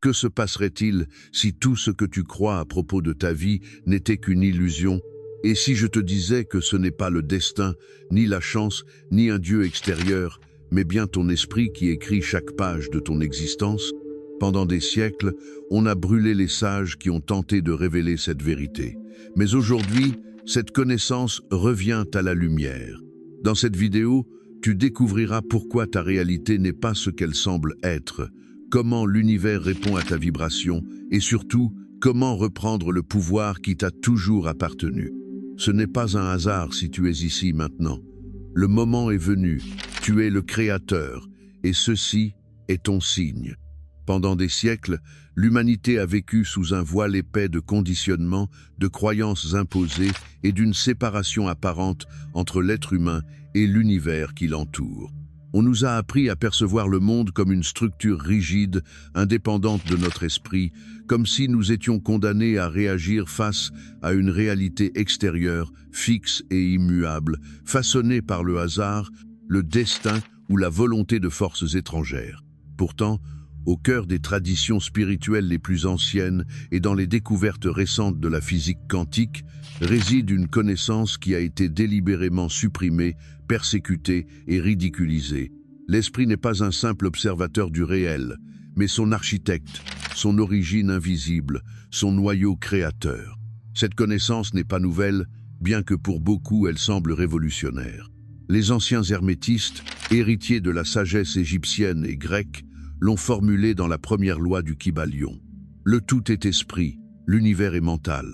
Que se passerait-il si tout ce que tu crois à propos de ta vie n'était qu'une illusion? Et si je te disais que ce n'est pas le destin, ni la chance, ni un Dieu extérieur, mais bien ton esprit qui écrit chaque page de ton existence? Pendant des siècles, on a brûlé les sages qui ont tenté de révéler cette vérité. Mais aujourd'hui, cette connaissance revient à la lumière. Dans cette vidéo, tu découvriras pourquoi ta réalité n'est pas ce qu'elle semble être, comment l'univers répond à ta vibration et surtout, comment reprendre le pouvoir qui t'a toujours appartenu. Ce n'est pas un hasard si tu es ici maintenant. Le moment est venu, tu es le créateur et ceci est ton signe. Pendant des siècles, l'humanité a vécu sous un voile épais de conditionnements, de croyances imposées et d'une séparation apparente entre l'être humain et l'univers qui l'entoure. On nous a appris à percevoir le monde comme une structure rigide, indépendante de notre esprit, comme si nous étions condamnés à réagir face à une réalité extérieure, fixe et immuable, façonnée par le hasard, le destin ou la volonté de forces étrangères. Pourtant, au cœur des traditions spirituelles les plus anciennes et dans les découvertes récentes de la physique quantique, réside une connaissance qui a été délibérément supprimée, persécutée et ridiculisée. L'esprit n'est pas un simple observateur du réel, mais son architecte, son origine invisible, son noyau créateur. Cette connaissance n'est pas nouvelle, bien que pour beaucoup elle semble révolutionnaire. Les anciens hermétistes, héritiers de la sagesse égyptienne et grecque, l'ont formulée dans la première loi du Kybalion. Le tout est esprit, l'univers est mental.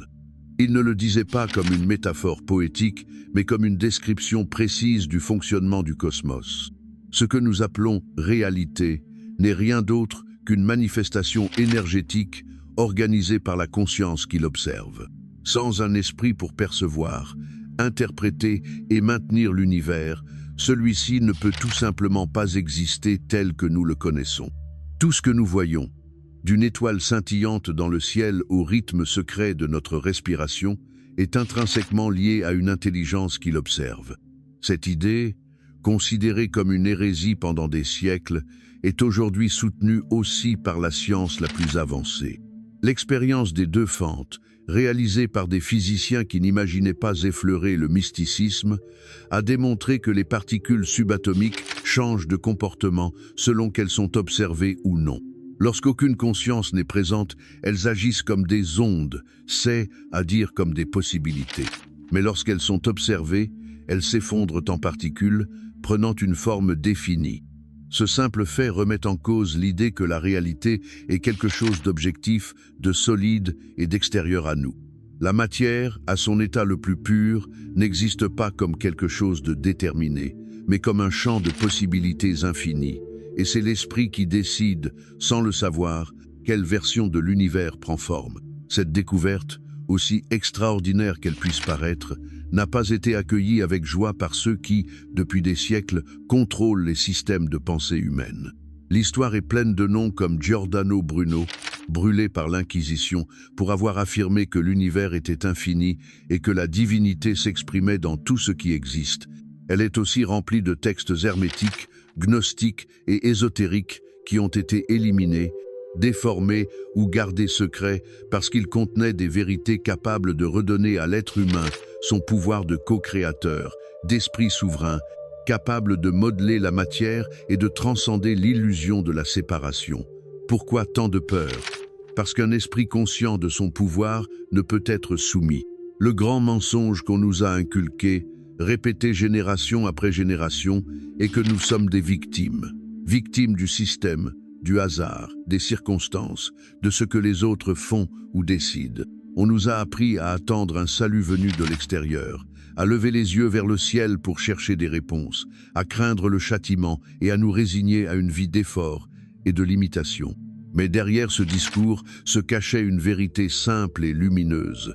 Ils ne le disaient pas comme une métaphore poétique, mais comme une description précise du fonctionnement du cosmos. Ce que nous appelons réalité n'est rien d'autre qu'une manifestation énergétique organisée par la conscience qui l'observe. Sans un esprit pour percevoir, interpréter et maintenir l'univers, celui-ci ne peut tout simplement pas exister tel que nous le connaissons. Tout ce que nous voyons, d'une étoile scintillante dans le ciel au rythme secret de notre respiration, est intrinsèquement lié à une intelligence qui l'observe. Cette idée, considérée comme une hérésie pendant des siècles, est aujourd'hui soutenue aussi par la science la plus avancée. L'expérience des deux fentes, réalisée par des physiciens qui n'imaginaient pas effleurer le mysticisme, a démontré que les particules subatomiques changent de comportement selon qu'elles sont observées ou non. Lorsqu'aucune conscience n'est présente, elles agissent comme des ondes, c'est-à-dire comme des possibilités. Mais lorsqu'elles sont observées, elles s'effondrent en particules, prenant une forme définie. Ce simple fait remet en cause l'idée que la réalité est quelque chose d'objectif, de solide et d'extérieur à nous. La matière, à son état le plus pur, n'existe pas comme quelque chose de déterminé, mais comme un champ de possibilités infinies. Et c'est l'esprit qui décide, sans le savoir, quelle version de l'univers prend forme. Cette découverte, aussi extraordinaire qu'elle puisse paraître, n'a pas été accueillie avec joie par ceux qui, depuis des siècles, contrôlent les systèmes de pensée humaine. L'histoire est pleine de noms comme Giordano Bruno, brûlé par l'Inquisition pour avoir affirmé que l'univers était infini et que la divinité s'exprimait dans tout ce qui existe. Elle est aussi remplie de textes hermétiques, gnostiques et ésotériques qui ont été éliminés, déformés ou gardés secrets parce qu'ils contenaient des vérités capables de redonner à l'être humain son pouvoir de co-créateur, d'esprit souverain, capable de modeler la matière et de transcender l'illusion de la séparation. Pourquoi tant de peur? Parce qu'un esprit conscient de son pouvoir ne peut être soumis. Le grand mensonge qu'on nous a inculqué, répété génération après génération, est que nous sommes des victimes. Victimes du système, du hasard, des circonstances, de ce que les autres font ou décident. On nous a appris à attendre un salut venu de l'extérieur, à lever les yeux vers le ciel pour chercher des réponses, à craindre le châtiment et à nous résigner à une vie d'effort et de limitation. Mais derrière ce discours se cachait une vérité simple et lumineuse.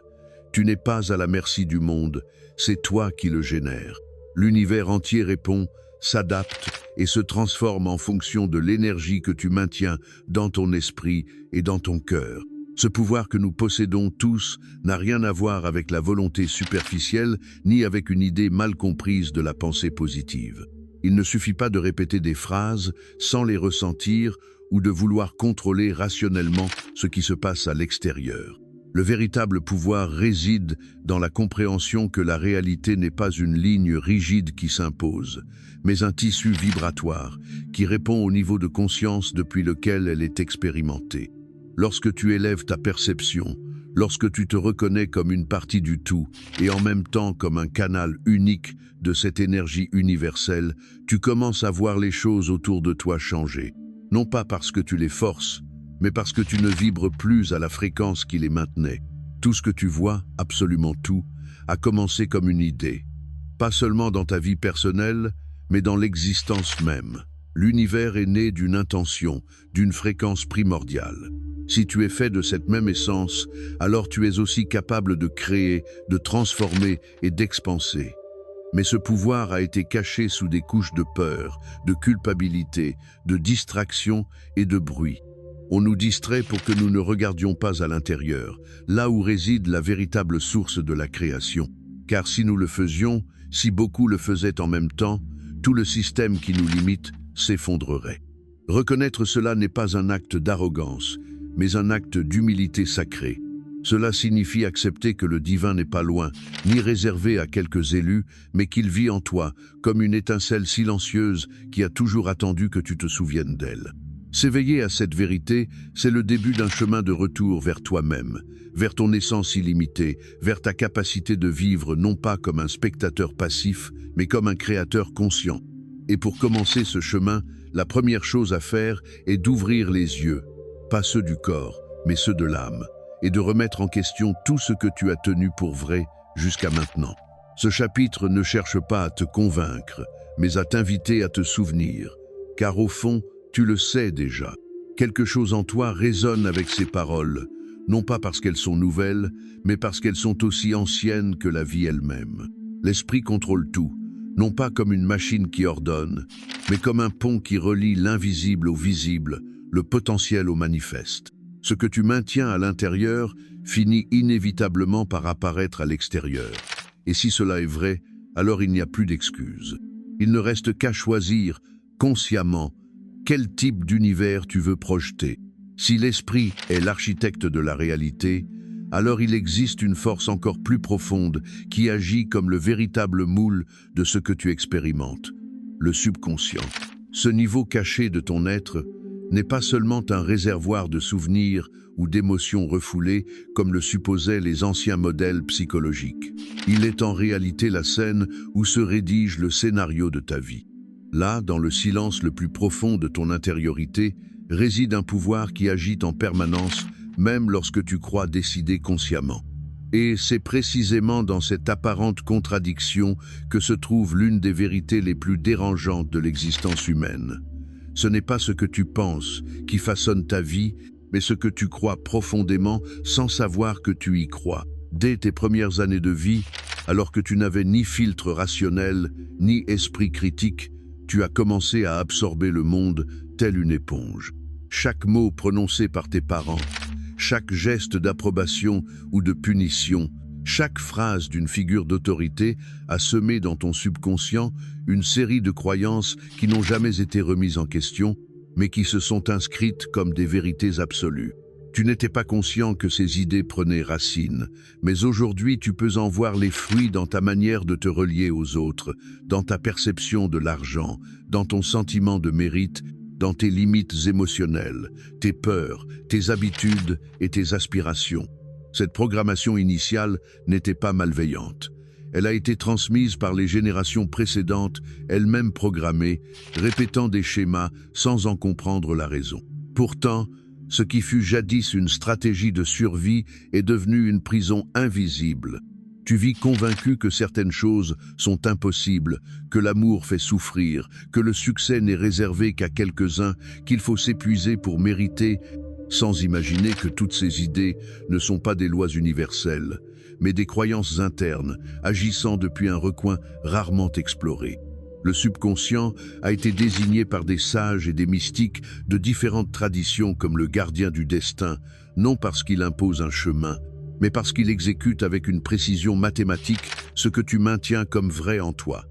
Tu n'es pas à la merci du monde, c'est toi qui le génères. L'univers entier répond, s'adapte et se transforme en fonction de l'énergie que tu maintiens dans ton esprit et dans ton cœur. Ce pouvoir que nous possédons tous n'a rien à voir avec la volonté superficielle ni avec une idée mal comprise de la pensée positive. Il ne suffit pas de répéter des phrases sans les ressentir ou de vouloir contrôler rationnellement ce qui se passe à l'extérieur. Le véritable pouvoir réside dans la compréhension que la réalité n'est pas une ligne rigide qui s'impose, mais un tissu vibratoire qui répond au niveau de conscience depuis lequel elle est expérimentée. Lorsque tu élèves ta perception, lorsque tu te reconnais comme une partie du tout et en même temps comme un canal unique de cette énergie universelle, tu commences à voir les choses autour de toi changer. Non pas parce que tu les forces, mais parce que tu ne vibres plus à la fréquence qui les maintenait. Tout ce que tu vois, absolument tout, a commencé comme une idée. Pas seulement dans ta vie personnelle, mais dans l'existence même. L'univers est né d'une intention, d'une fréquence primordiale. Si tu es fait de cette même essence, alors tu es aussi capable de créer, de transformer et d'expanser. Mais ce pouvoir a été caché sous des couches de peur, de culpabilité, de distraction et de bruit. On nous distrait pour que nous ne regardions pas à l'intérieur, là où réside la véritable source de la création. Car si nous le faisions, si beaucoup le faisaient en même temps, tout le système qui nous limite s'effondrerait. Reconnaître cela n'est pas un acte d'arrogance, mais un acte d'humilité sacrée. Cela signifie accepter que le divin n'est pas loin, ni réservé à quelques élus, mais qu'il vit en toi, comme une étincelle silencieuse qui a toujours attendu que tu te souviennes d'elle. S'éveiller à cette vérité, c'est le début d'un chemin de retour vers toi-même, vers ton essence illimitée, vers ta capacité de vivre non pas comme un spectateur passif, mais comme un créateur conscient. Et pour commencer ce chemin, la première chose à faire est d'ouvrir les yeux, pas ceux du corps, mais ceux de l'âme, et de remettre en question tout ce que tu as tenu pour vrai jusqu'à maintenant. Ce chapitre ne cherche pas à te convaincre, mais à t'inviter à te souvenir, car au fond, tu le sais déjà. Quelque chose en toi résonne avec ces paroles, non pas parce qu'elles sont nouvelles, mais parce qu'elles sont aussi anciennes que la vie elle-même. L'esprit contrôle tout, non pas comme une machine qui ordonne, mais comme un pont qui relie l'invisible au visible, le potentiel au manifeste. Ce que tu maintiens à l'intérieur finit inévitablement par apparaître à l'extérieur. Et si cela est vrai, alors il n'y a plus d'excuses. Il ne reste qu'à choisir, consciemment, quel type d'univers tu veux projeter. Si l'esprit est l'architecte de la réalité, alors il existe une force encore plus profonde qui agit comme le véritable moule de ce que tu expérimentes, le subconscient. Ce niveau caché de ton être n'est pas seulement un réservoir de souvenirs ou d'émotions refoulées comme le supposaient les anciens modèles psychologiques. Il est en réalité la scène où se rédige le scénario de ta vie. Là, dans le silence le plus profond de ton intériorité, réside un pouvoir qui agit en permanence, même lorsque tu crois décider consciemment. Et c'est précisément dans cette apparente contradiction que se trouve l'une des vérités les plus dérangeantes de l'existence humaine. Ce n'est pas ce que tu penses qui façonne ta vie, mais ce que tu crois profondément sans savoir que tu y crois. Dès tes premières années de vie, alors que tu n'avais ni filtre rationnel, ni esprit critique, tu as commencé à absorber le monde tel une éponge. Chaque mot prononcé par tes parents, chaque geste d'approbation ou de punition, chaque phrase d'une figure d'autorité a semé dans ton subconscient une série de croyances qui n'ont jamais été remises en question, mais qui se sont inscrites comme des vérités absolues. Tu n'étais pas conscient que ces idées prenaient racine, mais aujourd'hui tu peux en voir les fruits dans ta manière de te relier aux autres, dans ta perception de l'argent, dans ton sentiment de mérite, dans tes limites émotionnelles, tes peurs, tes habitudes et tes aspirations. Cette programmation initiale n'était pas malveillante. Elle a été transmise par les générations précédentes, elles-mêmes programmées, répétant des schémas sans en comprendre la raison. Pourtant, ce qui fut jadis une stratégie de survie est devenu une prison invisible. Tu vis convaincu que certaines choses sont impossibles, que l'amour fait souffrir, que le succès n'est réservé qu'à quelques-uns, qu'il faut s'épuiser pour mériter, sans imaginer que toutes ces idées ne sont pas des lois universelles, mais des croyances internes, agissant depuis un recoin rarement exploré. Le subconscient a été désigné par des sages et des mystiques de différentes traditions comme le gardien du destin, non parce qu'il impose un chemin, mais parce qu'il exécute avec une précision mathématique ce que tu maintiens comme vrai en toi.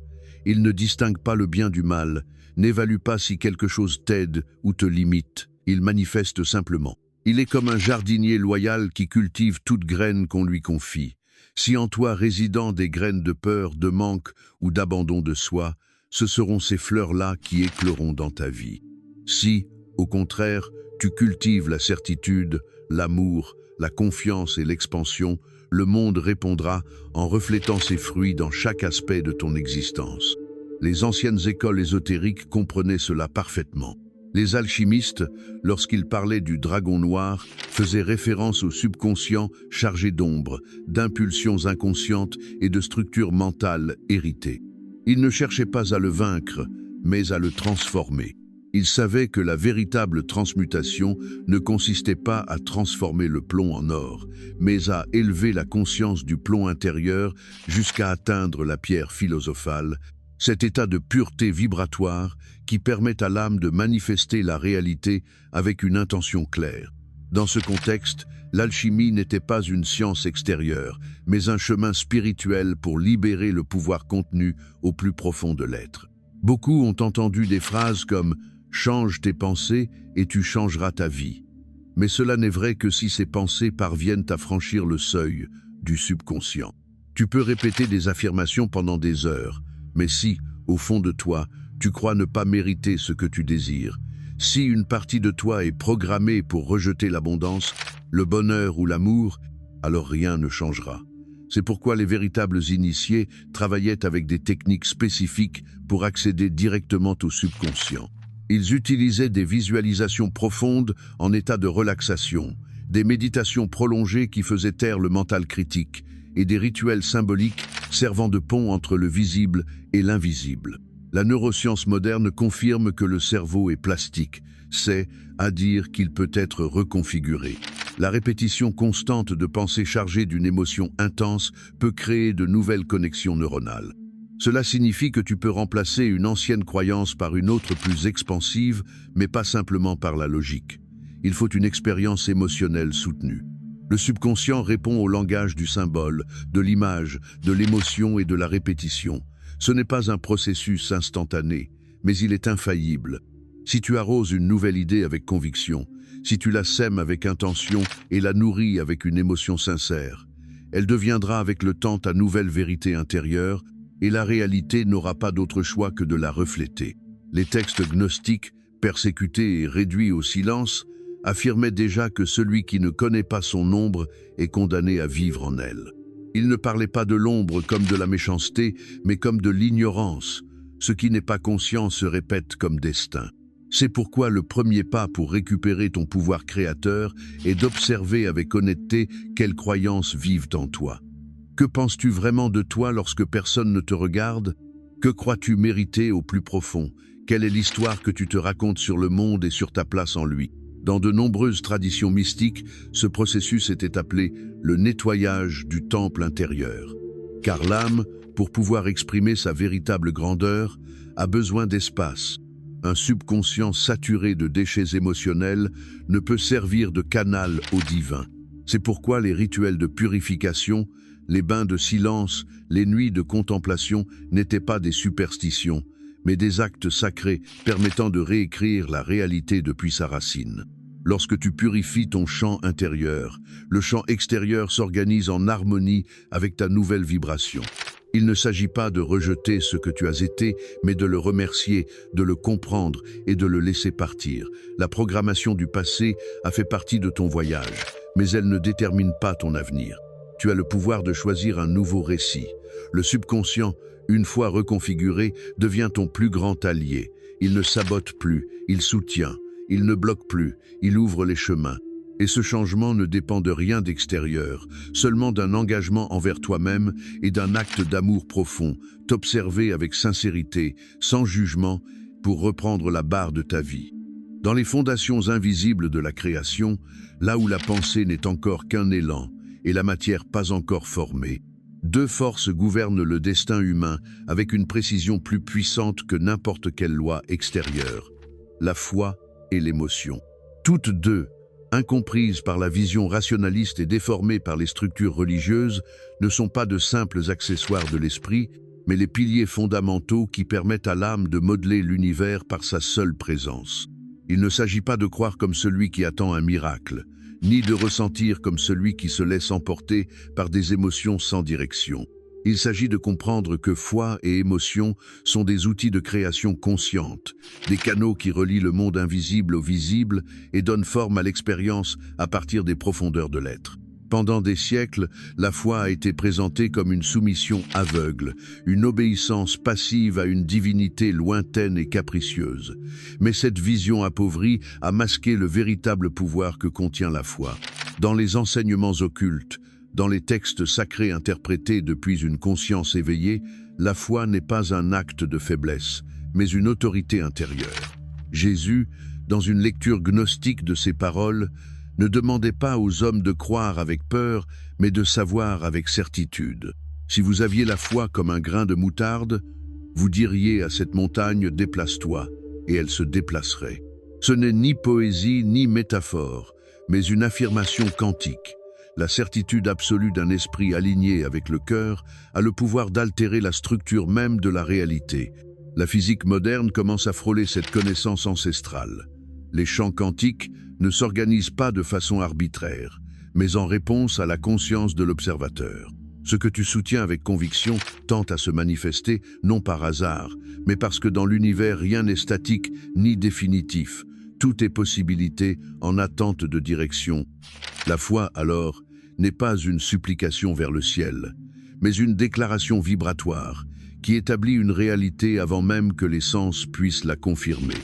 Il ne distingue pas le bien du mal, n'évalue pas si quelque chose t'aide ou te limite. il manifeste simplement. Il est comme un jardinier loyal qui cultive toute graine qu'on lui confie. Si en toi résident des graines de peur, de manque ou d'abandon de soi, ce seront ces fleurs-là qui écloront dans ta vie. Si, au contraire, tu cultives la certitude, l'amour, la confiance et l'expansion, le monde répondra en reflétant ses fruits dans chaque aspect de ton existence. Les anciennes écoles ésotériques comprenaient cela parfaitement. Les alchimistes, lorsqu'ils parlaient du dragon noir, faisaient référence au subconscient chargé d'ombre, d'impulsions inconscientes et de structures mentales héritées. Ils ne cherchaient pas à le vaincre, mais à le transformer. Ils savaient que la véritable transmutation ne consistait pas à transformer le plomb en or, mais à élever la conscience du plomb intérieur jusqu'à atteindre la pierre philosophale, cet état de pureté vibratoire qui permet à l'âme de manifester la réalité avec une intention claire. Dans ce contexte, l'alchimie n'était pas une science extérieure, mais un chemin spirituel pour libérer le pouvoir contenu au plus profond de l'être. Beaucoup ont entendu des phrases comme « change tes pensées et tu changeras ta vie ». Mais cela n'est vrai que si ces pensées parviennent à franchir le seuil du subconscient. Tu peux répéter des affirmations pendant des heures, mais si, au fond de toi, tu crois ne pas mériter ce que tu désires, si une partie de toi est programmée pour rejeter l'abondance, le bonheur ou l'amour, alors rien ne changera. C'est pourquoi les véritables initiés travaillaient avec des techniques spécifiques pour accéder directement au subconscient. Ils utilisaient des visualisations profondes en état de relaxation, des méditations prolongées qui faisaient taire le mental critique, et des rituels symboliques servant de pont entre le visible et l'invisible. La neuroscience moderne confirme que le cerveau est plastique, c'est à dire qu'il peut être reconfiguré. La répétition constante de pensées chargées d'une émotion intense peut créer de nouvelles connexions neuronales. Cela signifie que tu peux remplacer une ancienne croyance par une autre plus expansive, mais pas simplement par la logique. Il faut une expérience émotionnelle soutenue. Le subconscient répond au langage du symbole, de l'image, de l'émotion et de la répétition. Ce n'est pas un processus instantané, mais il est infaillible. Si tu arroses une nouvelle idée avec conviction, si tu la sèmes avec intention et la nourris avec une émotion sincère, elle deviendra avec le temps ta nouvelle vérité intérieure et la réalité n'aura pas d'autre choix que de la refléter. Les textes gnostiques, persécutés et réduits au silence, affirmait déjà que celui qui ne connaît pas son ombre est condamné à vivre en elle. Il ne parlait pas de l'ombre comme de la méchanceté, mais comme de l'ignorance. Ce qui n'est pas conscient se répète comme destin. C'est pourquoi le premier pas pour récupérer ton pouvoir créateur est d'observer avec honnêteté quelles croyances vivent en toi. Que penses-tu vraiment de toi lorsque personne ne te regarde? Que crois-tu mériter au plus profond? Quelle est l'histoire que tu te racontes sur le monde et sur ta place en lui? Dans de nombreuses traditions mystiques, ce processus était appelé le nettoyage du temple intérieur. Car l'âme, pour pouvoir exprimer sa véritable grandeur, a besoin d'espace. Un subconscient saturé de déchets émotionnels ne peut servir de canal au divin. C'est pourquoi les rituels de purification, les bains de silence, les nuits de contemplation n'étaient pas des superstitions, mais des actes sacrés permettant de réécrire la réalité depuis sa racine. Lorsque tu purifies ton champ intérieur, le champ extérieur s'organise en harmonie avec ta nouvelle vibration. Il ne s'agit pas de rejeter ce que tu as été, mais de le remercier, de le comprendre et de le laisser partir. La programmation du passé a fait partie de ton voyage, mais elle ne détermine pas ton avenir. Tu as le pouvoir de choisir un nouveau récit. Le subconscient, une fois reconfiguré, devient ton plus grand allié. Il ne sabote plus, il soutient, il ne bloque plus, il ouvre les chemins. Et ce changement ne dépend de rien d'extérieur, seulement d'un engagement envers toi-même et d'un acte d'amour profond, t'observer avec sincérité, sans jugement, pour reprendre la barre de ta vie. Dans les fondations invisibles de la création, là où la pensée n'est encore qu'un élan et la matière pas encore formée, deux forces gouvernent le destin humain avec une précision plus puissante que n'importe quelle loi extérieure, la foi et l'émotion. Toutes deux, incomprises par la vision rationaliste et déformées par les structures religieuses, ne sont pas de simples accessoires de l'esprit, mais les piliers fondamentaux qui permettent à l'âme de modeler l'univers par sa seule présence. Il ne s'agit pas de croire comme celui qui attend un miracle, ni de ressentir comme celui qui se laisse emporter par des émotions sans direction. Il s'agit de comprendre que foi et émotion sont des outils de création consciente, des canaux qui relient le monde invisible au visible et donnent forme à l'expérience à partir des profondeurs de l'être. Pendant des siècles, la foi a été présentée comme une soumission aveugle, une obéissance passive à une divinité lointaine et capricieuse. Mais cette vision appauvrie a masqué le véritable pouvoir que contient la foi. Dans les enseignements occultes, dans les textes sacrés interprétés depuis une conscience éveillée, la foi n'est pas un acte de faiblesse, mais une autorité intérieure. Jésus, dans une lecture gnostique de ses paroles, ne demandait pas aux hommes de croire avec peur, mais de savoir avec certitude. Si vous aviez la foi comme un grain de moutarde, vous diriez à cette montagne « déplace-toi » et elle se déplacerait. Ce n'est ni poésie ni métaphore, mais une affirmation quantique. La certitude absolue d'un esprit aligné avec le cœur a le pouvoir d'altérer la structure même de la réalité. La physique moderne commence à frôler cette connaissance ancestrale. Les champs quantiques ne s'organisent pas de façon arbitraire, mais en réponse à la conscience de l'observateur. Ce que tu soutiens avec conviction tente à se manifester non par hasard, mais parce que dans l'univers rien n'est statique ni définitif. Tout est possibilité en attente de direction. La foi, alors, n'est pas une supplication vers le ciel, mais une déclaration vibratoire qui établit une réalité avant même que les sens puissent la confirmer.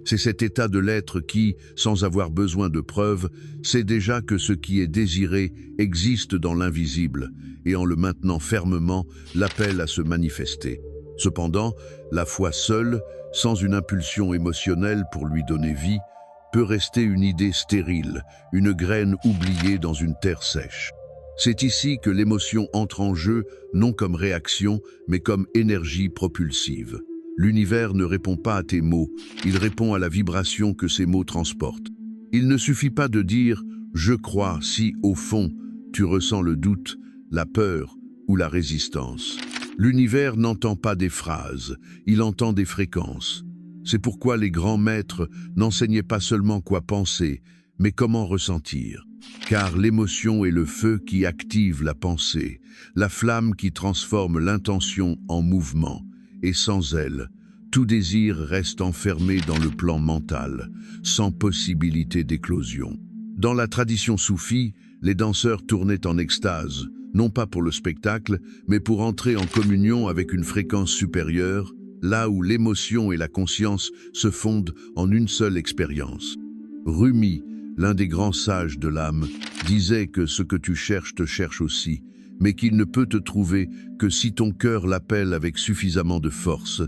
C'est cet état de l'être qui, sans avoir besoin de preuves, sait déjà que ce qui est désiré existe dans l'invisible et en le maintenant fermement, l'appelle à se manifester. Cependant, la foi seule, sans une impulsion émotionnelle pour lui donner vie, peut rester une idée stérile, une graine oubliée dans une terre sèche. C'est ici que l'émotion entre en jeu, non comme réaction, mais comme énergie propulsive. L'univers ne répond pas à tes mots, il répond à la vibration que ces mots transportent. Il ne suffit pas de dire « je crois » si, au fond, tu ressens le doute, la peur ou la résistance. L'univers n'entend pas des phrases, il entend des fréquences. C'est pourquoi les grands maîtres n'enseignaient pas seulement quoi penser, mais comment ressentir. Car l'émotion est le feu qui active la pensée, la flamme qui transforme l'intention en mouvement. Et sans elle, tout désir reste enfermé dans le plan mental, sans possibilité d'éclosion. Dans la tradition soufie, les danseurs tournaient en extase, non pas pour le spectacle, mais pour entrer en communion avec une fréquence supérieure, là où l'émotion et la conscience se fondent en une seule expérience. Rumi, l'un des grands sages de l'âme, disait que ce que tu cherches te cherche aussi, mais qu'il ne peut te trouver que si ton cœur l'appelle avec suffisamment de force.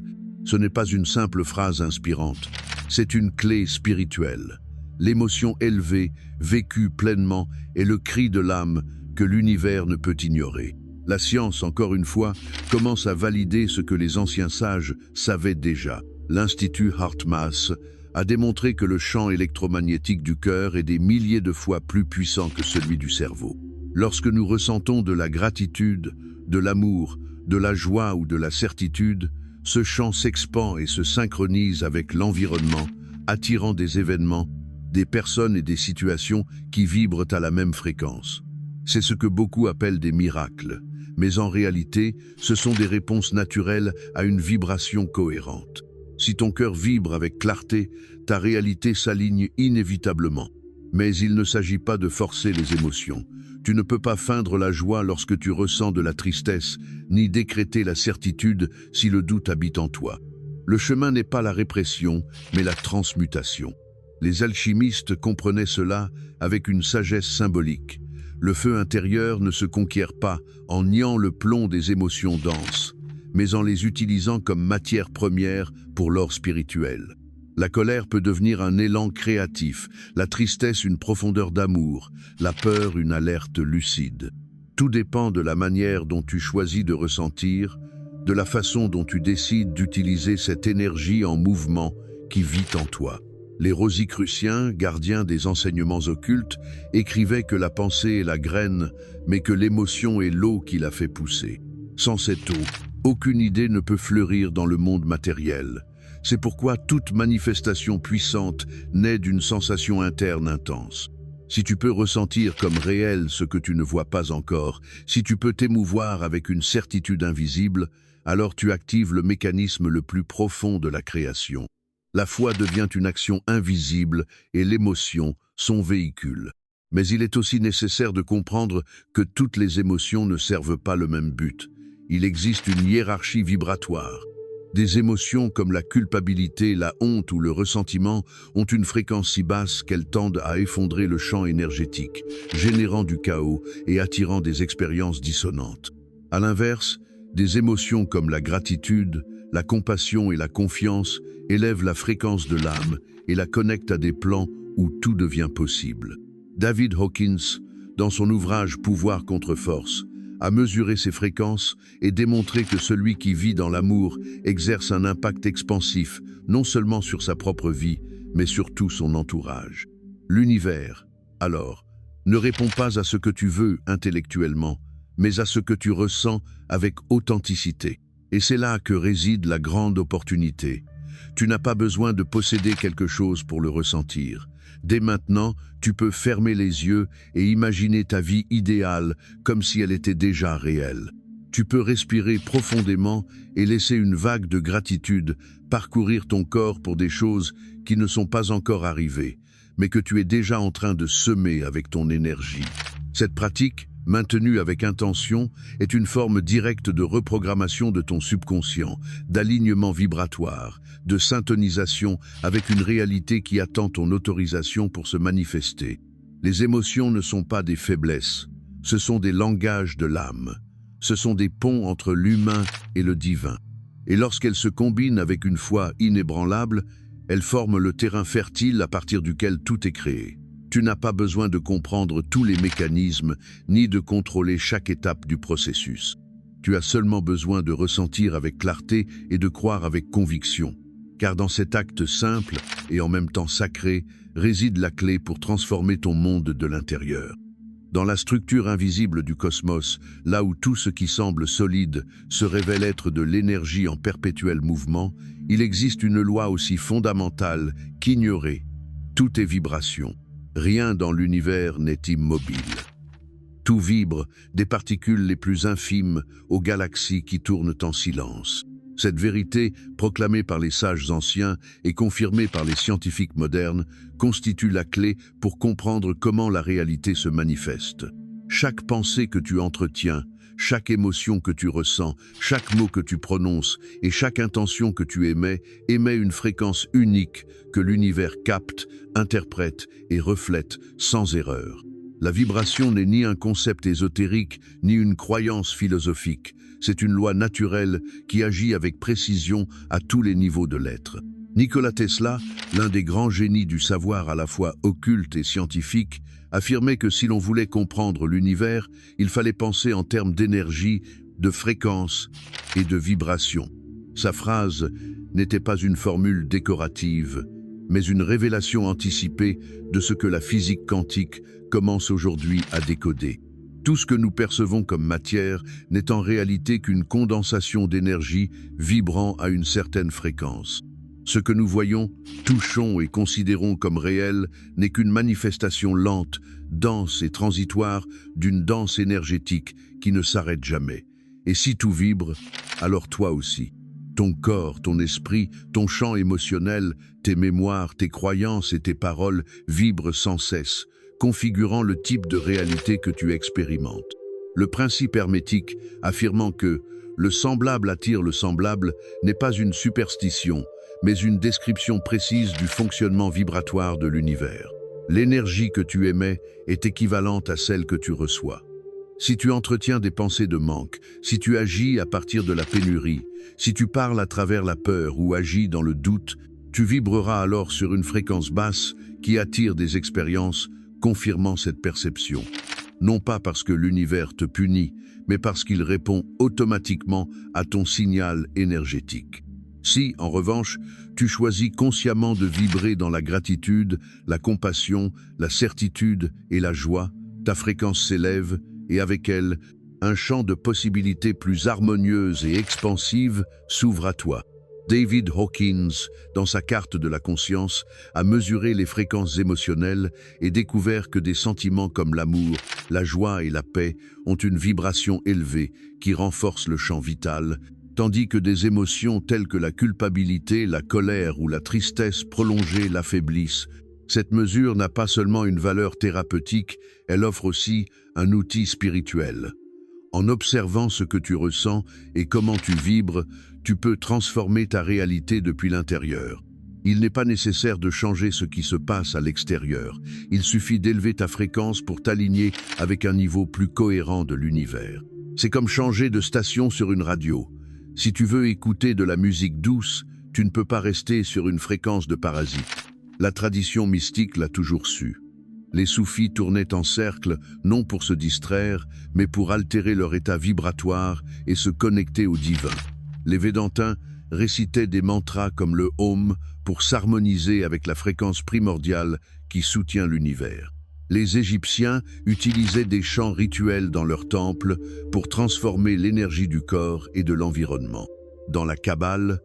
Ce n'est pas une simple phrase inspirante, c'est une clé spirituelle. L'émotion élevée, vécue pleinement, est le cri de l'âme que l'univers ne peut ignorer. La science, encore une fois, commence à valider ce que les anciens sages savaient déjà. L'Institut HeartMath a démontré que le champ électromagnétique du cœur est des milliers de fois plus puissant que celui du cerveau. Lorsque nous ressentons de la gratitude, de l'amour, de la joie ou de la certitude, ce champ s'expand et se synchronise avec l'environnement, attirant des événements, des personnes et des situations qui vibrent à la même fréquence. C'est ce que beaucoup appellent des miracles, mais en réalité, ce sont des réponses naturelles à une vibration cohérente. Si ton cœur vibre avec clarté, ta réalité s'aligne inévitablement. Mais il ne s'agit pas de forcer les émotions. Tu ne peux pas feindre la joie lorsque tu ressens de la tristesse, ni décréter la certitude si le doute habite en toi. Le chemin n'est pas la répression, mais la transmutation. Les alchimistes comprenaient cela avec une sagesse symbolique. Le feu intérieur ne se conquiert pas en niant le plomb des émotions denses, mais en les utilisant comme matière première pour l'or spirituel. La colère peut devenir un élan créatif, la tristesse une profondeur d'amour, la peur une alerte lucide. Tout dépend de la manière dont tu choisis de ressentir, de la façon dont tu décides d'utiliser cette énergie en mouvement qui vit en toi. Les Rosicruciens, gardiens des enseignements occultes, écrivaient que la pensée est la graine, mais que l'émotion est l'eau qui la fait pousser. Sans cette eau, aucune idée ne peut fleurir dans le monde matériel. C'est pourquoi toute manifestation puissante naît d'une sensation interne intense. Si tu peux ressentir comme réel ce que tu ne vois pas encore, si tu peux t'émouvoir avec une certitude invisible, alors tu actives le mécanisme le plus profond de la création. La foi devient une action invisible et l'émotion son véhicule. Mais il est aussi nécessaire de comprendre que toutes les émotions ne servent pas le même but. Il existe une hiérarchie vibratoire. Des émotions comme la culpabilité, la honte ou le ressentiment ont une fréquence si basse qu'elles tendent à effondrer le champ énergétique, générant du chaos et attirant des expériences dissonantes. À l'inverse, des émotions comme la gratitude, la compassion et la confiance élèvent la fréquence de l'âme et la connectent à des plans où tout devient possible. David Hawkins, dans son ouvrage Pouvoir contre force, a mesuré ces fréquences et démontré que celui qui vit dans l'amour exerce un impact expansif, non seulement sur sa propre vie, mais sur tout son entourage. L'univers, alors, ne répond pas à ce que tu veux intellectuellement, mais à ce que tu ressens avec authenticité. Et c'est là que réside la grande opportunité. Tu n'as pas besoin de posséder quelque chose pour le ressentir. Dès maintenant, tu peux fermer les yeux et imaginer ta vie idéale comme si elle était déjà réelle. Tu peux respirer profondément et laisser une vague de gratitude parcourir ton corps pour des choses qui ne sont pas encore arrivées, mais que tu es déjà en train de semer avec ton énergie. Cette pratique, maintenue avec intention, est une forme directe de reprogrammation de ton subconscient, d'alignement vibratoire, de syntonisation avec une réalité qui attend ton autorisation pour se manifester. Les émotions ne sont pas des faiblesses, ce sont des langages de l'âme. Ce sont des ponts entre l'humain et le divin. Et lorsqu'elles se combinent avec une foi inébranlable, elles forment le terrain fertile à partir duquel tout est créé. Tu n'as pas besoin de comprendre tous les mécanismes, ni de contrôler chaque étape du processus. Tu as seulement besoin de ressentir avec clarté et de croire avec conviction. Car dans cet acte simple et en même temps sacré, réside la clé pour transformer ton monde de l'intérieur. Dans la structure invisible du cosmos, là où tout ce qui semble solide se révèle être de l'énergie en perpétuel mouvement, il existe une loi aussi fondamentale qu'ignorée. Tout est vibration. Rien dans l'univers n'est immobile. Tout vibre, des particules les plus infimes aux galaxies qui tournent en silence. Cette vérité, proclamée par les sages anciens et confirmée par les scientifiques modernes, constitue la clé pour comprendre comment la réalité se manifeste. Chaque pensée que tu entretiens, chaque émotion que tu ressens, chaque mot que tu prononces et chaque intention que tu émets une fréquence unique que l'univers capte, interprète et reflète sans erreur. La vibration n'est ni un concept ésotérique, ni une croyance philosophique. C'est une loi naturelle qui agit avec précision à tous les niveaux de l'être. Nikola Tesla, l'un des grands génies du savoir à la fois occulte et scientifique, affirmait que si l'on voulait comprendre l'univers, il fallait penser en termes d'énergie, de fréquence et de vibration. Sa phrase n'était pas une formule décorative, mais une révélation anticipée de ce que la physique quantique commence aujourd'hui à décoder. Tout ce que nous percevons comme matière n'est en réalité qu'une condensation d'énergie vibrant à une certaine fréquence. Ce que nous voyons, touchons et considérons comme réel n'est qu'une manifestation lente, dense et transitoire d'une danse énergétique qui ne s'arrête jamais. Et si tout vibre, alors toi aussi. Ton corps, ton esprit, ton champ émotionnel, tes mémoires, tes croyances et tes paroles vibrent sans cesse, configurant le type de réalité que tu expérimentes. Le principe hermétique, affirmant que le semblable attire le semblable, n'est pas une superstition, mais une description précise du fonctionnement vibratoire de l'univers. L'énergie que tu émets est équivalente à celle que tu reçois. Si tu entretiens des pensées de manque, si tu agis à partir de la pénurie, si tu parles à travers la peur ou agis dans le doute, tu vibreras alors sur une fréquence basse qui attire des expériences confirmant cette perception. Non pas parce que l'univers te punit, mais parce qu'il répond automatiquement à ton signal énergétique. Si, en revanche, tu choisis consciemment de vibrer dans la gratitude, la compassion, la certitude et la joie, ta fréquence s'élève et avec elle, un champ de possibilités plus harmonieuses et expansives s'ouvre à toi. David Hawkins, dans sa carte de la conscience, a mesuré les fréquences émotionnelles et découvert que des sentiments comme l'amour, la joie et la paix ont une vibration élevée qui renforce le champ vital, tandis que des émotions telles que la culpabilité, la colère ou la tristesse prolongée l'affaiblissent. Cette mesure n'a pas seulement une valeur thérapeutique, elle offre aussi un outil spirituel. En observant ce que tu ressens et comment tu vibres, tu peux transformer ta réalité depuis l'intérieur. Il n'est pas nécessaire de changer ce qui se passe à l'extérieur. Il suffit d'élever ta fréquence pour t'aligner avec un niveau plus cohérent de l'univers. C'est comme changer de station sur une radio. Si tu veux écouter de la musique douce, tu ne peux pas rester sur une fréquence de parasite. La tradition mystique l'a toujours su. Les soufis tournaient en cercle, non pour se distraire, mais pour altérer leur état vibratoire et se connecter au divin. Les Védantins récitaient des mantras comme le Om pour s'harmoniser avec la fréquence primordiale qui soutient l'univers. Les Égyptiens utilisaient des chants rituels dans leurs temples pour transformer l'énergie du corps et de l'environnement. Dans la Kabbale,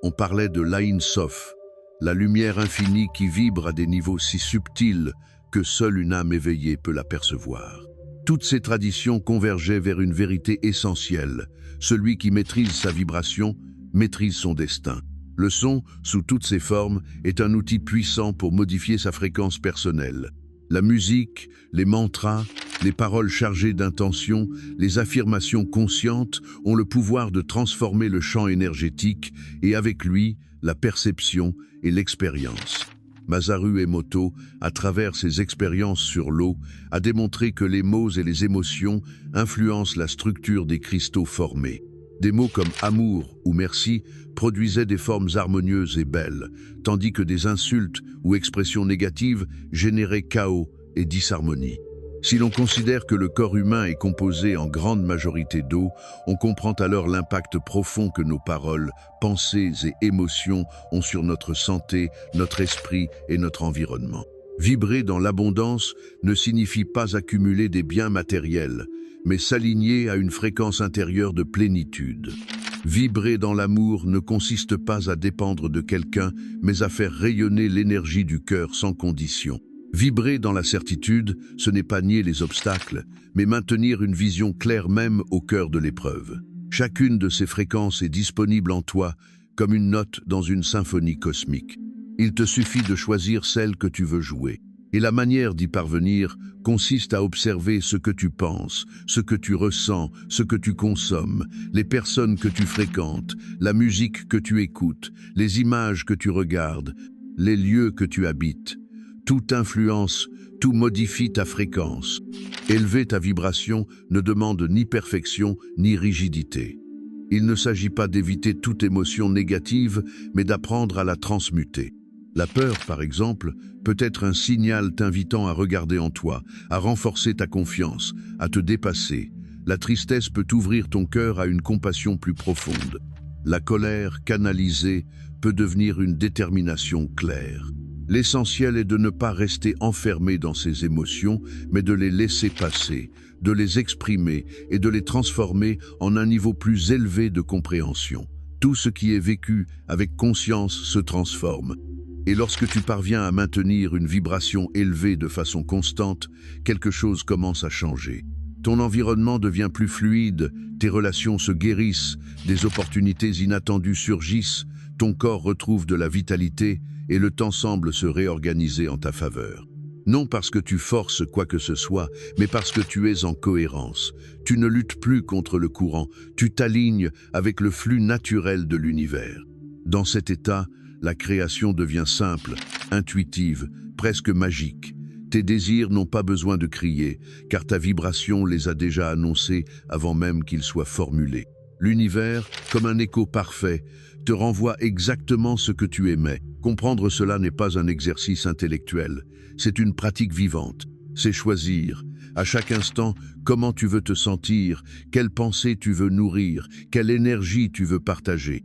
on parlait de l'Ain Sof, la lumière infinie qui vibre à des niveaux si subtils que seule une âme éveillée peut l'apercevoir. Toutes ces traditions convergeaient vers une vérité essentielle. Celui qui maîtrise sa vibration maîtrise son destin. Le son, sous toutes ses formes, est un outil puissant pour modifier sa fréquence personnelle. La musique, les mantras, les paroles chargées d'intention, les affirmations conscientes ont le pouvoir de transformer le champ énergétique et avec lui, la perception et l'expérience. Masaru Emoto, à travers ses expériences sur l'eau, a démontré que les mots et les émotions influencent la structure des cristaux formés. Des mots comme amour ou merci produisaient des formes harmonieuses et belles, tandis que des insultes ou expressions négatives généraient chaos et disharmonie. Si l'on considère que le corps humain est composé en grande majorité d'eau, on comprend alors l'impact profond que nos paroles, pensées et émotions ont sur notre santé, notre esprit et notre environnement. Vibrer dans l'abondance ne signifie pas accumuler des biens matériels, mais s'aligner à une fréquence intérieure de plénitude. Vibrer dans l'amour ne consiste pas à dépendre de quelqu'un, mais à faire rayonner l'énergie du cœur sans condition. Vibrer dans la certitude, ce n'est pas nier les obstacles, mais maintenir une vision claire même au cœur de l'épreuve. Chacune de ces fréquences est disponible en toi, comme une note dans une symphonie cosmique. Il te suffit de choisir celle que tu veux jouer. Et la manière d'y parvenir consiste à observer ce que tu penses, ce que tu ressens, ce que tu consommes, les personnes que tu fréquentes, la musique que tu écoutes, les images que tu regardes, les lieux que tu habites. Toute influence, tout modifie ta fréquence. Élever ta vibration ne demande ni perfection ni rigidité. Il ne s'agit pas d'éviter toute émotion négative, mais d'apprendre à la transmuter. La peur, par exemple, peut être un signal t'invitant à regarder en toi, à renforcer ta confiance, à te dépasser. La tristesse peut ouvrir ton cœur à une compassion plus profonde. La colère, canalisée, peut devenir une détermination claire. L'essentiel est de ne pas rester enfermé dans ses émotions, mais de les laisser passer, de les exprimer et de les transformer en un niveau plus élevé de compréhension. Tout ce qui est vécu avec conscience se transforme. Et lorsque tu parviens à maintenir une vibration élevée de façon constante, quelque chose commence à changer. Ton environnement devient plus fluide, tes relations se guérissent, des opportunités inattendues surgissent, ton corps retrouve de la vitalité et le temps semble se réorganiser en ta faveur. Non parce que tu forces quoi que ce soit, mais parce que tu es en cohérence. Tu ne luttes plus contre le courant, tu t'alignes avec le flux naturel de l'univers. Dans cet état, la création devient simple, intuitive, presque magique. Tes désirs n'ont pas besoin de crier, car ta vibration les a déjà annoncés avant même qu'ils soient formulés. L'univers, comme un écho parfait, te renvoie exactement ce que tu aimais. Comprendre cela n'est pas un exercice intellectuel, c'est une pratique vivante. C'est choisir, à chaque instant, comment tu veux te sentir, quelle pensée tu veux nourrir, quelle énergie tu veux partager.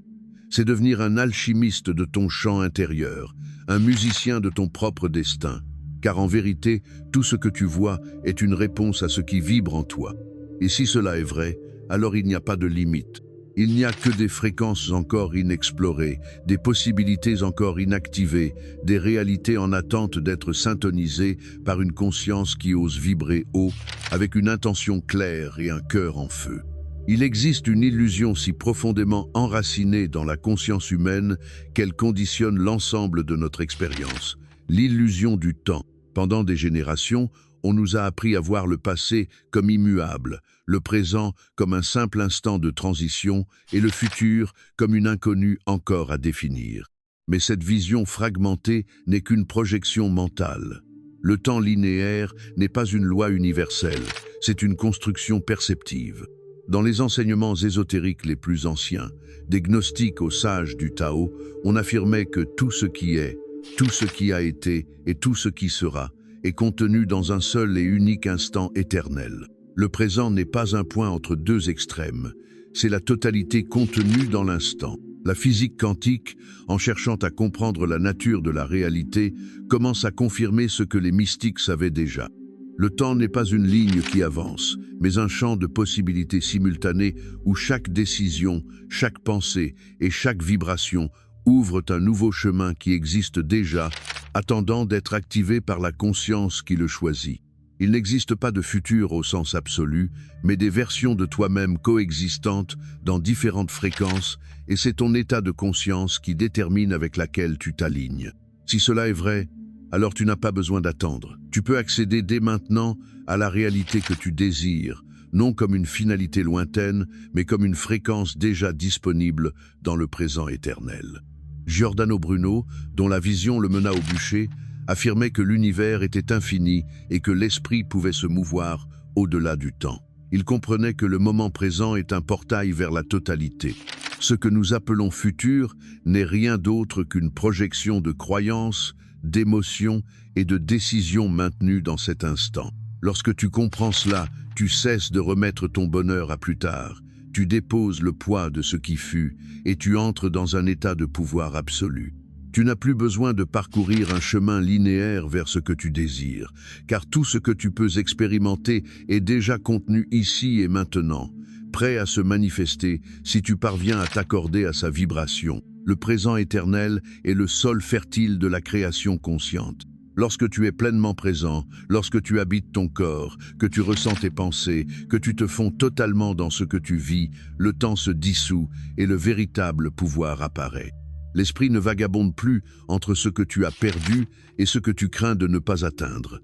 C'est devenir un alchimiste de ton champ intérieur, un musicien de ton propre destin. Car en vérité, tout ce que tu vois est une réponse à ce qui vibre en toi. Et si cela est vrai, alors il n'y a pas de limite. Il n'y a que des fréquences encore inexplorées, des possibilités encore inactivées, des réalités en attente d'être syntonisées par une conscience qui ose vibrer haut, avec une intention claire et un cœur en feu. Il existe une illusion si profondément enracinée dans la conscience humaine qu'elle conditionne l'ensemble de notre expérience. L'illusion du temps. Pendant des générations, on nous a appris à voir le passé comme immuable, le présent comme un simple instant de transition et le futur comme une inconnue encore à définir. Mais cette vision fragmentée n'est qu'une projection mentale. Le temps linéaire n'est pas une loi universelle, c'est une construction perceptive. Dans les enseignements ésotériques les plus anciens, des gnostiques aux sages du Tao, on affirmait que tout ce qui est, tout ce qui a été et tout ce qui sera est contenu dans un seul et unique instant éternel. Le présent n'est pas un point entre deux extrêmes, c'est la totalité contenue dans l'instant. La physique quantique, en cherchant à comprendre la nature de la réalité, commence à confirmer ce que les mystiques savaient déjà. Le temps n'est pas une ligne qui avance, mais un champ de possibilités simultanées où chaque décision, chaque pensée et chaque vibration ouvrent un nouveau chemin qui existe déjà, attendant d'être activé par la conscience qui le choisit. Il n'existe pas de futur au sens absolu, mais des versions de toi-même coexistantes dans différentes fréquences, et c'est ton état de conscience qui détermine avec laquelle tu t'alignes. Si cela est vrai, alors tu n'as pas besoin d'attendre. Tu peux accéder dès maintenant à la réalité que tu désires, non comme une finalité lointaine, mais comme une fréquence déjà disponible dans le présent éternel. Giordano Bruno, dont la vision le mena au bûcher, affirmait que l'univers était infini et que l'esprit pouvait se mouvoir au-delà du temps. Il comprenait que le moment présent est un portail vers la totalité. Ce que nous appelons futur n'est rien d'autre qu'une projection de croyances, d'émotions et de décisions maintenues dans cet instant. Lorsque tu comprends cela, tu cesses de remettre ton bonheur à plus tard. Tu déposes le poids de ce qui fut et tu entres dans un état de pouvoir absolu. Tu n'as plus besoin de parcourir un chemin linéaire vers ce que tu désires, car tout ce que tu peux expérimenter est déjà contenu ici et maintenant, prêt à se manifester si tu parviens à t'accorder à sa vibration. Le présent éternel est le sol fertile de la création consciente. Lorsque tu es pleinement présent, lorsque tu habites ton corps, que tu ressens tes pensées, que tu te fonds totalement dans ce que tu vis, le temps se dissout et le véritable pouvoir apparaît. L'esprit ne vagabonde plus entre ce que tu as perdu et ce que tu crains de ne pas atteindre.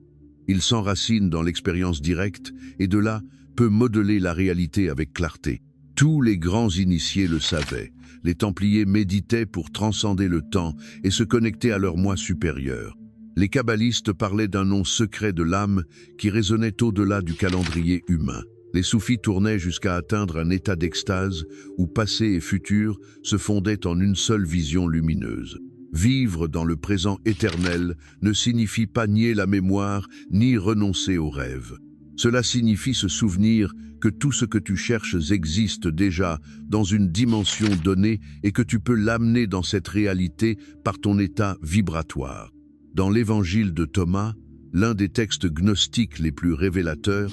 Il s'enracine dans l'expérience directe et de là peut modeler la réalité avec clarté. Tous les grands initiés le savaient. Les Templiers méditaient pour transcender le temps et se connecter à leur moi supérieur. Les kabbalistes parlaient d'un nom secret de l'âme qui résonnait au-delà du calendrier humain. Les soufis tournaient jusqu'à atteindre un état d'extase où passé et futur se fondaient en une seule vision lumineuse. Vivre dans le présent éternel ne signifie pas nier la mémoire ni renoncer aux rêves. Cela signifie se souvenir que tout ce que tu cherches existe déjà dans une dimension donnée et que tu peux l'amener dans cette réalité par ton état vibratoire. Dans l'évangile de Thomas, l'un des textes gnostiques les plus révélateurs,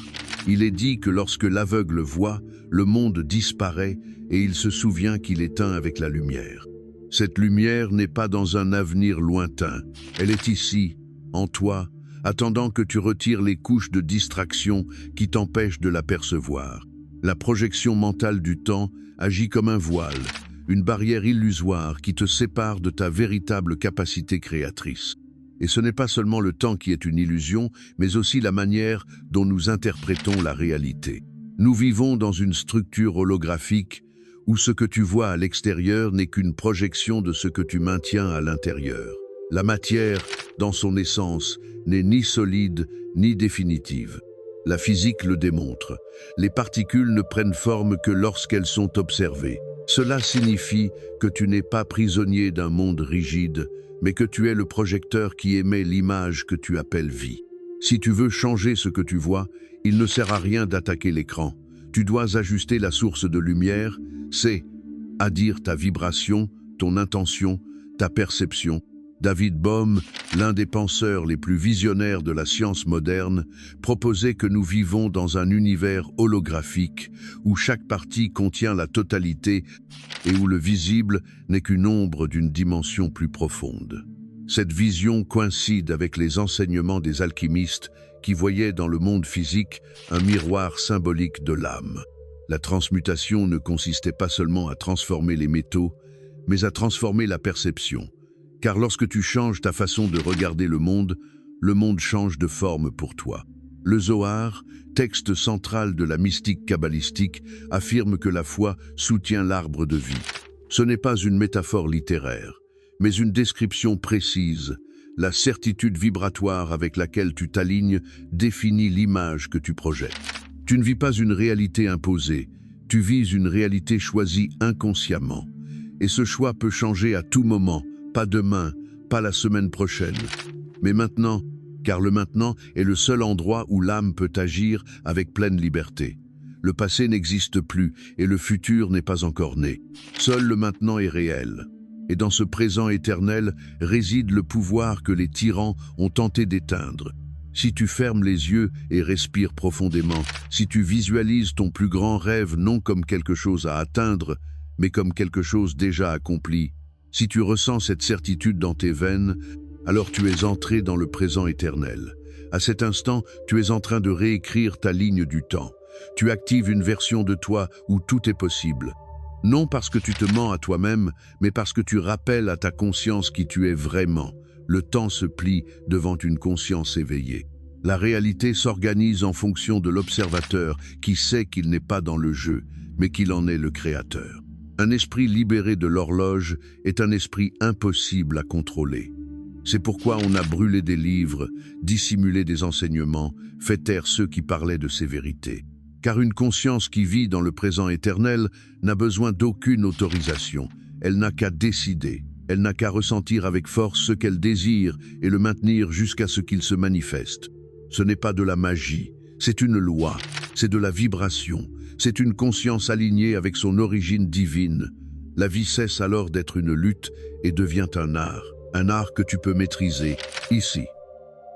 il est dit que lorsque l'aveugle voit, le monde disparaît et il se souvient qu'il est un avec la lumière. Cette lumière n'est pas dans un avenir lointain, elle est ici, en toi, attendant que tu retires les couches de distraction qui t'empêchent de l'apercevoir. La projection mentale du temps agit comme un voile, une barrière illusoire qui te sépare de ta véritable capacité créatrice. Et ce n'est pas seulement le temps qui est une illusion, mais aussi la manière dont nous interprétons la réalité. Nous vivons dans une structure holographique où ce que tu vois à l'extérieur n'est qu'une projection de ce que tu maintiens à l'intérieur. La matière, dans son essence, n'est ni solide ni définitive. La physique le démontre. Les particules ne prennent forme que lorsqu'elles sont observées. Cela signifie que tu n'es pas prisonnier d'un monde rigide, mais que tu es le projecteur qui émet l'image que tu appelles vie. Si tu veux changer ce que tu vois, il ne sert à rien d'attaquer l'écran. Tu dois ajuster la source de lumière, c'est-à-dire ta vibration, ton intention, ta perception. David Bohm, l'un des penseurs les plus visionnaires de la science moderne, proposait que nous vivons dans un univers holographique où chaque partie contient la totalité et où le visible n'est qu'une ombre d'une dimension plus profonde. Cette vision coïncide avec les enseignements des alchimistes qui voyaient dans le monde physique un miroir symbolique de l'âme. La transmutation ne consistait pas seulement à transformer les métaux, mais à transformer la perception. Car lorsque tu changes ta façon de regarder le monde change de forme pour toi. Le Zohar, texte central de la mystique kabbalistique, affirme que la foi soutient l'arbre de vie. Ce n'est pas une métaphore littéraire, mais une description précise. La certitude vibratoire avec laquelle tu t'alignes définit l'image que tu projettes. Tu ne vis pas une réalité imposée, tu vis une réalité choisie inconsciemment. Et ce choix peut changer à tout moment, pas demain, pas la semaine prochaine, mais maintenant, car le maintenant est le seul endroit où l'âme peut agir avec pleine liberté. Le passé n'existe plus et le futur n'est pas encore né. Seul le maintenant est réel. Et dans ce présent éternel réside le pouvoir que les tyrans ont tenté d'éteindre. Si tu fermes les yeux et respires profondément, si tu visualises ton plus grand rêve non comme quelque chose à atteindre, mais comme quelque chose déjà accompli, si tu ressens cette certitude dans tes veines, alors tu es entré dans le présent éternel. À cet instant, tu es en train de réécrire ta ligne du temps. Tu actives une version de toi où tout est possible. Non parce que tu te mens à toi-même, mais parce que tu rappelles à ta conscience qui tu es vraiment. Le temps se plie devant une conscience éveillée. La réalité s'organise en fonction de l'observateur qui sait qu'il n'est pas dans le jeu, mais qu'il en est le créateur. Un esprit libéré de l'horloge est un esprit impossible à contrôler. C'est pourquoi on a brûlé des livres, dissimulé des enseignements, fait taire ceux qui parlaient de ces vérités. Car une conscience qui vit dans le présent éternel n'a besoin d'aucune autorisation. Elle n'a qu'à décider. Elle n'a qu'à ressentir avec force ce qu'elle désire et le maintenir jusqu'à ce qu'il se manifeste. Ce n'est pas de la magie, c'est une loi, c'est de la vibration, c'est une conscience alignée avec son origine divine. La vie cesse alors d'être une lutte et devient un art que tu peux maîtriser, ici,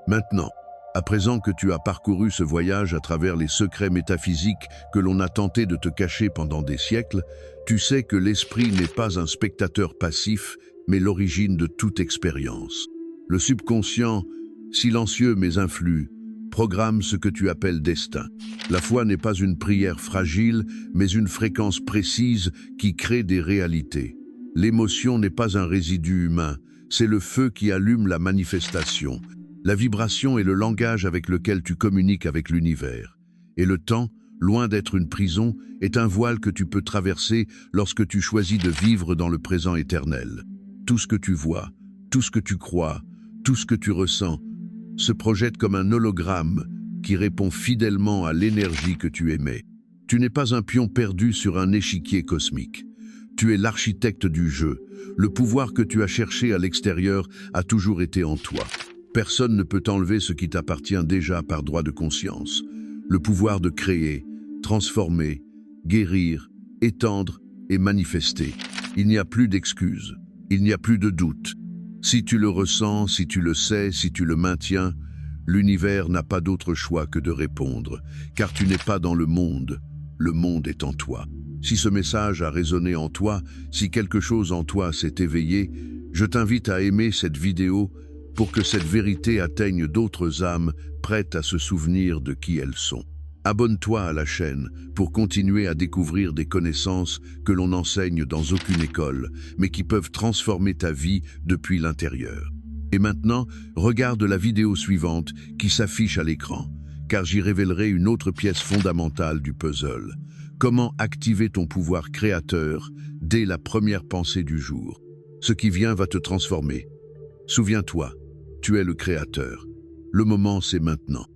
maintenant. À présent que tu as parcouru ce voyage à travers les secrets métaphysiques que l'on a tenté de te cacher pendant des siècles, tu sais que l'esprit n'est pas un spectateur passif, mais l'origine de toute expérience. Le subconscient, silencieux mais influe, programme ce que tu appelles destin. La foi n'est pas une prière fragile, mais une fréquence précise qui crée des réalités. L'émotion n'est pas un résidu humain, c'est le feu qui allume la manifestation. La vibration est le langage avec lequel tu communiques avec l'univers. Et le temps, loin d'être une prison, est un voile que tu peux traverser lorsque tu choisis de vivre dans le présent éternel. Tout ce que tu vois, tout ce que tu crois, tout ce que tu ressens, se projette comme un hologramme qui répond fidèlement à l'énergie que tu émets. Tu n'es pas un pion perdu sur un échiquier cosmique. Tu es l'architecte du jeu. Le pouvoir que tu as cherché à l'extérieur a toujours été en toi. Personne ne peut t'enlever ce qui t'appartient déjà par droit de conscience. Le pouvoir de créer, transformer, guérir, étendre et manifester. Il n'y a plus d'excuses, il n'y a plus de doute. Si tu le ressens, si tu le sais, si tu le maintiens, l'univers n'a pas d'autre choix que de répondre, car tu n'es pas dans le monde est en toi. Si ce message a résonné en toi, si quelque chose en toi s'est éveillé, je t'invite à aimer cette vidéo pour que cette vérité atteigne d'autres âmes prêtes à se souvenir de qui elles sont. Abonne-toi à la chaîne pour continuer à découvrir des connaissances que l'on n'enseigne dans aucune école, mais qui peuvent transformer ta vie depuis l'intérieur. Et maintenant, regarde la vidéo suivante qui s'affiche à l'écran, car j'y révélerai une autre pièce fondamentale du puzzle. Comment activer ton pouvoir créateur dès la première pensée du jour. Ce qui vient va te transformer. Souviens-toi, tu es le créateur. Le moment, c'est maintenant.